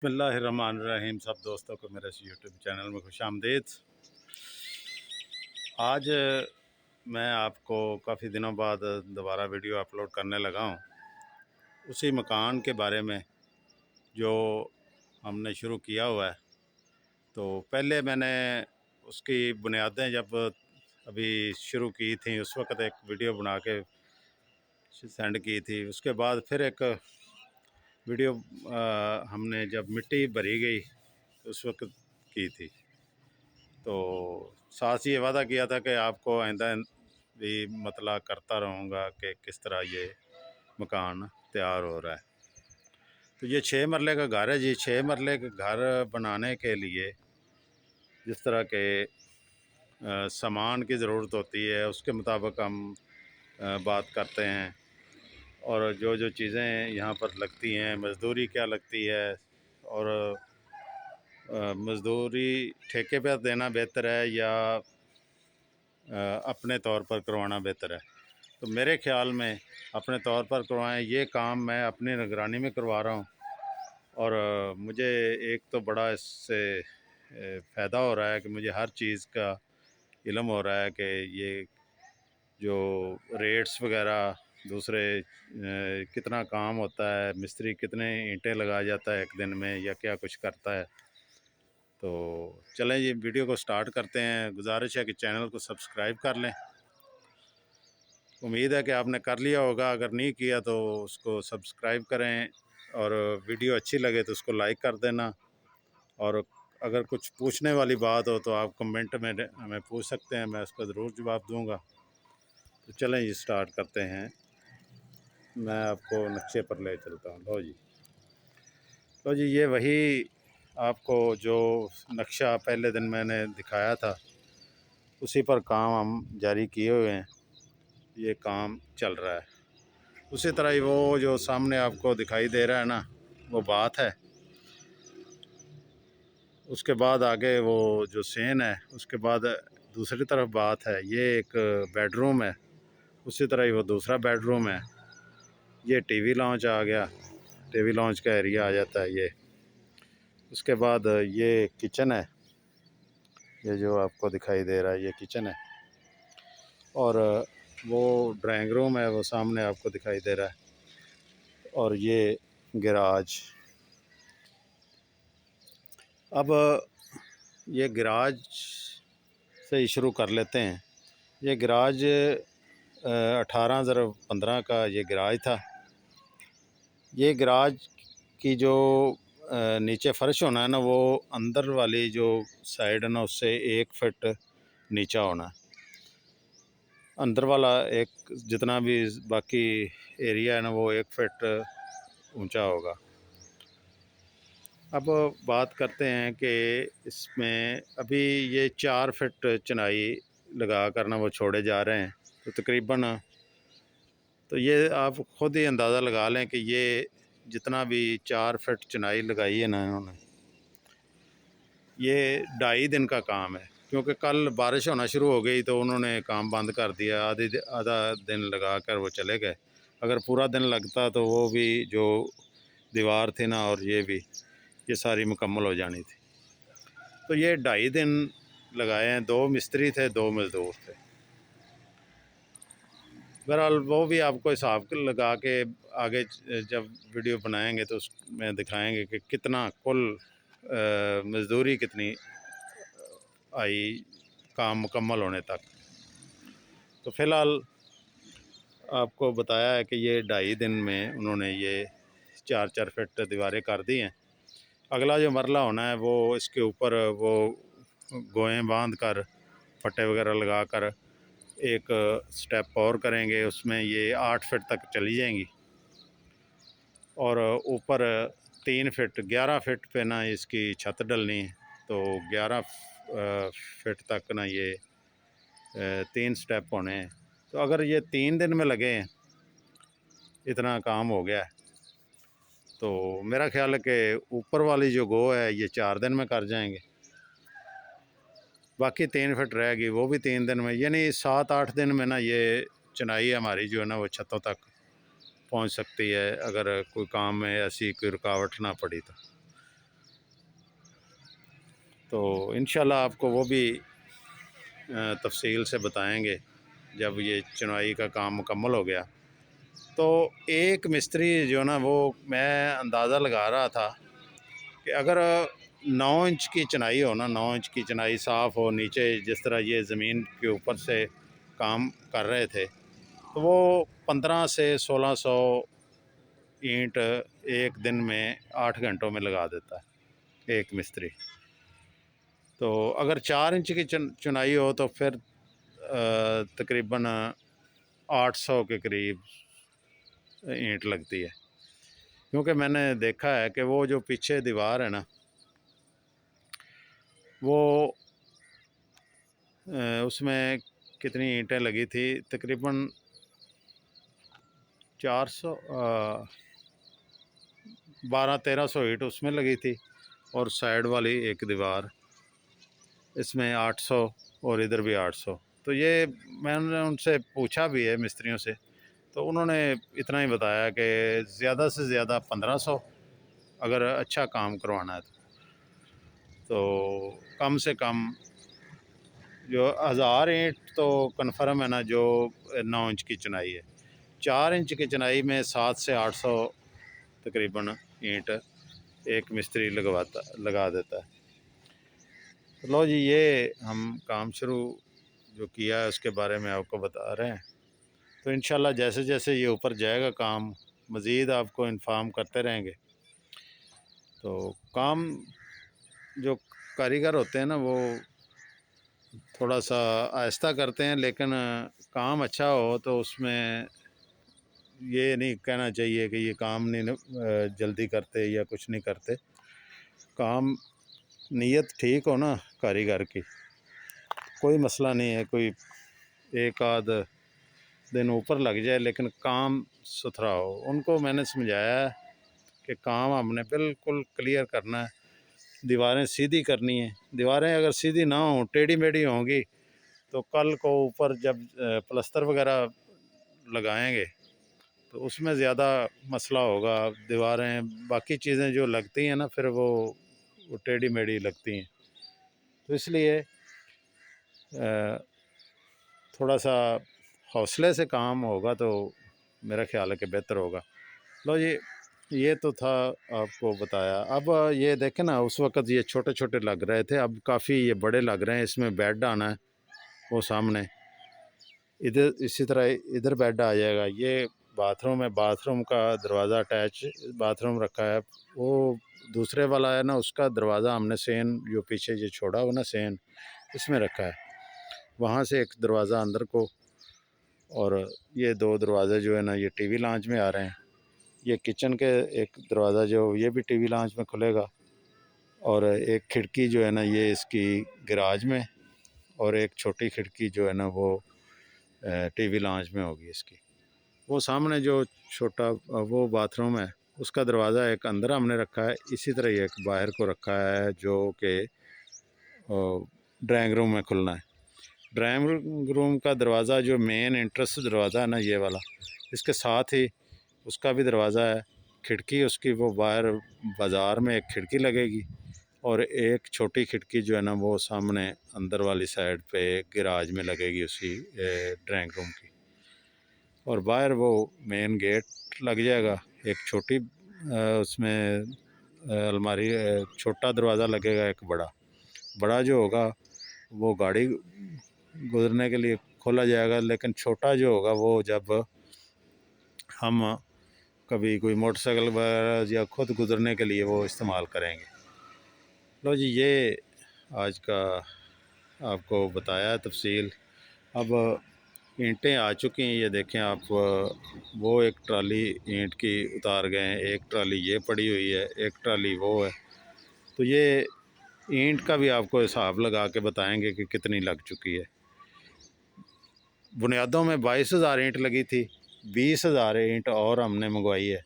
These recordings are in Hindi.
बिस्मिल्लाहिर्रहमानिर्रहीम। सब दोस्तों को मेरे यूट्यूब चैनल में खुशामदीद। आज मैं आपको काफ़ी दिनों बाद दोबारा वीडियो अपलोड करने लगा हूँ उसी मकान के बारे में जो हमने शुरू किया हुआ है। तो पहले मैंने उसकी बुनियादें जब अभी शुरू की थी उस वक़्त एक वीडियो बना के सेंड की थी। उसके बाद फिर एक वीडियो हमने जब मिट्टी भरी गई तो उस वक़्त की थी। तो साथ ही ये वादा किया था कि आपको आइंदा भी मतला करता रहूँगा कि किस तरह ये मकान तैयार हो रहा है। तो ये 6 मरले का घर है जी। 6 मरले के घर बनाने के लिए जिस तरह के सामान की ज़रूरत होती है उसके मुताबिक हम बात करते हैं। और जो जो चीज़ें यहाँ पर लगती हैं, मज़दूरी क्या लगती है और मज़दूरी ठेके पर देना बेहतर है या अपने तौर पर करवाना बेहतर है। तो मेरे ख़्याल में अपने तौर पर करवाएं। ये काम मैं अपनी निगरानी में करवा रहा हूँ और मुझे एक तो बड़ा इससे फ़ायदा हो रहा है कि मुझे हर चीज़ का इल्म हो रहा है कि ये जो रेट्स वगैरह दूसरे कितना काम होता है, मिस्त्री कितने ईंटें लगा जाता है एक दिन में या क्या कुछ करता है। तो चलें ये वीडियो को स्टार्ट करते हैं। गुजारिश है कि चैनल को सब्सक्राइब कर लें। उम्मीद है कि आपने कर लिया होगा, अगर नहीं किया तो उसको सब्सक्राइब करें और वीडियो अच्छी लगे तो उसको लाइक कर देना। और अगर कुछ पूछने वाली बात हो तो आप कमेंट में हमें पूछ सकते हैं, मैं उसका ज़रूर जवाब दूंगा। तो चलें ये स्टार्ट करते हैं। मैं आपको नक्शे पर ले चलता हूँ। लो जी, ये वही आपको जो नक्शा पहले दिन मैंने दिखाया था उसी पर काम हम जारी किए हुए हैं। ये काम चल रहा है उसी तरह ही। वो जो सामने आपको दिखाई दे रहा है ना, वो बात है। उसके बाद आगे वो जो सेन है उसके बाद दूसरी तरफ बात है। ये एक बेडरूम है, उसी तरह ही वो दूसरा बेडरूम है। ये टीवी लॉन्च आ गया, टीवी लॉन्च का एरिया आ जाता है ये। उसके बाद ये किचन है, ये जो आपको दिखाई दे रहा है ये किचन है। और वो ड्राइंग रूम है, वो सामने आपको दिखाई दे रहा है। और ये गैराज। अब ये गैराज से ही शुरू कर लेते हैं। ये गैराज 18/15 का ये गैराज था। ये गैराज की जो नीचे फ़र्श होना है ना, वो अंदर वाली जो साइड है ना उससे 1 फीट नीचा होना है। अंदर वाला एक जितना भी बाकी एरिया है ना वो 1 फीट ऊंचा होगा। अब बात करते हैं कि इसमें अभी ये 4 फीट चिनाई लगा कर ना वो छोड़े जा रहे हैं। तो तकरीबन तो ये आप ख़ुद ही अंदाज़ा लगा लें कि ये जितना भी 4 फीट चिनाई लगाई है ना इन्होंने, ये 2.5 दिन का काम है। क्योंकि कल बारिश होना शुरू हो गई तो उन्होंने काम बंद कर दिया। आधा दिन लगा कर वो चले गए। अगर पूरा दिन लगता तो वो भी जो दीवार थी ना और ये भी ये सारी मुकम्मल हो जानी थी। तो ये 2.5 दिन लगाए हैं। 2 मिस्त्री थे, 2 मज़दूर थे। बहरहाल वो भी आपको हिसाब लगा के आगे जब वीडियो बनाएंगे तो उसमें दिखाएंगे कि कितना कुल मज़दूरी कितनी आई काम मुकम्मल होने तक। तो फ़िलहाल आपको बताया है कि ये 2.5 दिन में उन्होंने ये 4-4 फीट दीवारें कर दी हैं। अगला जो मरला होना है वो इसके ऊपर वो गोएं बांध कर फट्टे वगैरह लगा कर एक स्टेप और करेंगे। उसमें ये 8 फीट तक चली जाएंगी और ऊपर 3 फीट 11 फीट पे ना इसकी छत डलनी है। तो 11 फीट तक ना ये 3 स्टेप होने हैं। तो अगर ये 3 दिन में लगे हैं, इतना काम हो गया है, तो मेरा ख्याल है कि ऊपर वाली जो गो है ये 4 दिन में कर जाएंगे। बाकी 3 फीट रहेगी वो भी 3 दिन में, यानी 7-8 दिन में ना ये चिनाई हमारी जो है ना वो छतों तक पहुंच सकती है, अगर कोई काम में ऐसी कोई रुकावट ना पड़ी तो। तो इंशाल्लाह आपको वो भी तफसील से बताएंगे जब ये चुनाई का काम मुकम्मल हो गया। तो एक मिस्त्री जो ना, वो मैं अंदाज़ा लगा रहा था कि अगर 9 इंच की चिनाई हो ना, 9 इंच की चिनाई साफ़ हो, नीचे जिस तरह ये ज़मीन के ऊपर से काम कर रहे थे, तो वो 15 से 1600 ईंट एक दिन में 8 घंटों में लगा देता है एक मिस्त्री। तो अगर 4 इंच की चुनाई हो तो फिर तकरीबन 800 के करीब ईंट लगती है। क्योंकि मैंने देखा है कि वो जो पीछे दीवार है ना, वो उसमें कितनी ईंटें लगी थी, तकरीबन 400 1200-1300 ईंट उसमें लगी थी, और साइड वाली एक दीवार इसमें 800, और इधर भी 800। तो ये मैंने उनसे पूछा भी है मिस्त्रियों से, तो उन्होंने इतना ही बताया कि ज़्यादा से ज़्यादा 1500 अगर अच्छा काम करवाना है तो कम से कम जो 1000 ईंट तो कन्फर्म है ना, जो 9 इंच की चुनाई है। 4 इंच की चुनाई में 700 से 800 तकरीबन ईंट एक मिस्त्री लगा देता है। तो लो जी, ये हम काम शुरू जो किया है उसके बारे में आपको बता रहे हैं। तो इंशाल्लाह जैसे जैसे ये ऊपर जाएगा काम, मज़ीद आपको इन्फॉर्म करते रहेंगे। तो काम जो कारीगर होते हैं ना, वो थोड़ा सा आहिस्ता करते हैं, लेकिन काम अच्छा हो तो उसमें ये नहीं कहना चाहिए कि ये काम नहीं जल्दी करते या कुछ नहीं करते। काम नीयत ठीक हो ना कारीगर की, कोई मसला नहीं है। कोई एक आध दिन ऊपर लग जाए, लेकिन काम सुथरा हो। उनको मैंने समझाया है कि काम हमने बिल्कुल क्लियर करना है, दीवारें सीधी करनी है। दीवारें अगर सीधी ना हों, टेढ़ी मेढ़ी होंगी, तो कल को ऊपर जब प्लस्तर वगैरह लगाएंगे तो उसमें ज़्यादा मसला होगा। दीवारें बाकी चीज़ें जो लगती हैं ना, फिर वो टेढ़ी मेढ़ी लगती हैं। तो इसलिए थोड़ा सा हौसले से काम होगा तो मेरा ख्याल है कि बेहतर होगा। लो जी, ये तो था, आपको बताया। अब ये देखें ना, उस वक़्त ये छोटे छोटे लग रहे थे, अब काफ़ी ये बड़े लग रहे हैं। इसमें बेड आना है, वो सामने इधर इसी तरह इधर बेड आ जाएगा। ये बाथरूम है, बाथरूम का दरवाज़ा अटैच बाथरूम रखा है। वो दूसरे वाला है ना, उसका दरवाज़ा हमने सेन जो पीछे ये छोड़ा हुआ ना सेन, इसमें रखा है। वहाँ से एक दरवाज़ा अंदर को, और ये दो दरवाज़े जो है ना, ये टीवी लॉन्च में आ रहे हैं। ये किचन के एक दरवाज़ा जो ये भी टीवी लॉन्च में खुलेगा, और एक खिड़की जो है ना ये इसकी गैराज में, और एक छोटी खिड़की जो है ना वो टीवी लॉन्च में होगी इसकी। वो सामने जो छोटा वो बाथरूम है, उसका दरवाज़ा एक अंदर हमने रखा है। इसी तरह एक बाहर को रखा है जो कि ड्राइंग रूम में खुलना है। ड्राइंग रूम का दरवाज़ा जो मेन एंट्रेंस दरवाज़ा है ना, ये वाला, इसके साथ ही उसका भी दरवाज़ा है। खिड़की उसकी वो बाहर बाज़ार में एक खिड़की लगेगी, और एक छोटी खिड़की जो है ना वो सामने अंदर वाली साइड पे गैराज में लगेगी उसी ड्राइंग रूम की। और बाहर वो मेन गेट लग जाएगा। एक छोटी उसमें अलमारी, छोटा दरवाज़ा लगेगा, एक बड़ा। बड़ा जो होगा वो गाड़ी गुजरने के लिए खोला जाएगा, लेकिन छोटा जो होगा वो जब हम कभी कोई मोटरसाइकिल वगैरह या खुद गुजरने के लिए वो इस्तेमाल करेंगे। लो जी, ये आज का आपको बताया तफसील। अब ईंटें आ चुकी हैं, ये देखें आप। वो एक ट्राली ईंट की उतार गए हैं, एक ट्राली ये पड़ी हुई है, एक ट्राली वो है। तो ये ईंट का भी आपको हिसाब लगा के बताएंगे कि कितनी लग चुकी है। बुनियादों में 22,000 ईंट लगी थी, 20,000 ईंट और हमने मंगवाई है।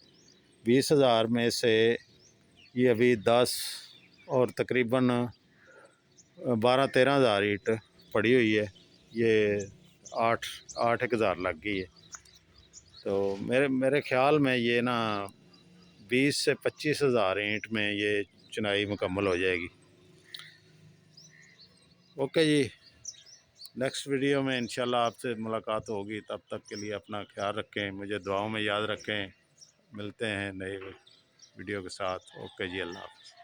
20,000 में से ये अभी 10 और तकरीबन 12-13,000 ईंट पड़ी हुई है। ये 8 हज़ार लग गई है। तो मेरे ख्याल में ये ना 20 से 25,000 ईंट में ये चुनाई मुकम्मल हो जाएगी। ओके जी, नेक्स्ट वीडियो में इंशाल्लाह आपसे मुलाकात होगी। तब तक के लिए अपना ख्याल रखें, मुझे दुआओं में याद रखें। मिलते हैं नए वीडियो के साथ। ओके जी, अल्लाह हाफ़िज़।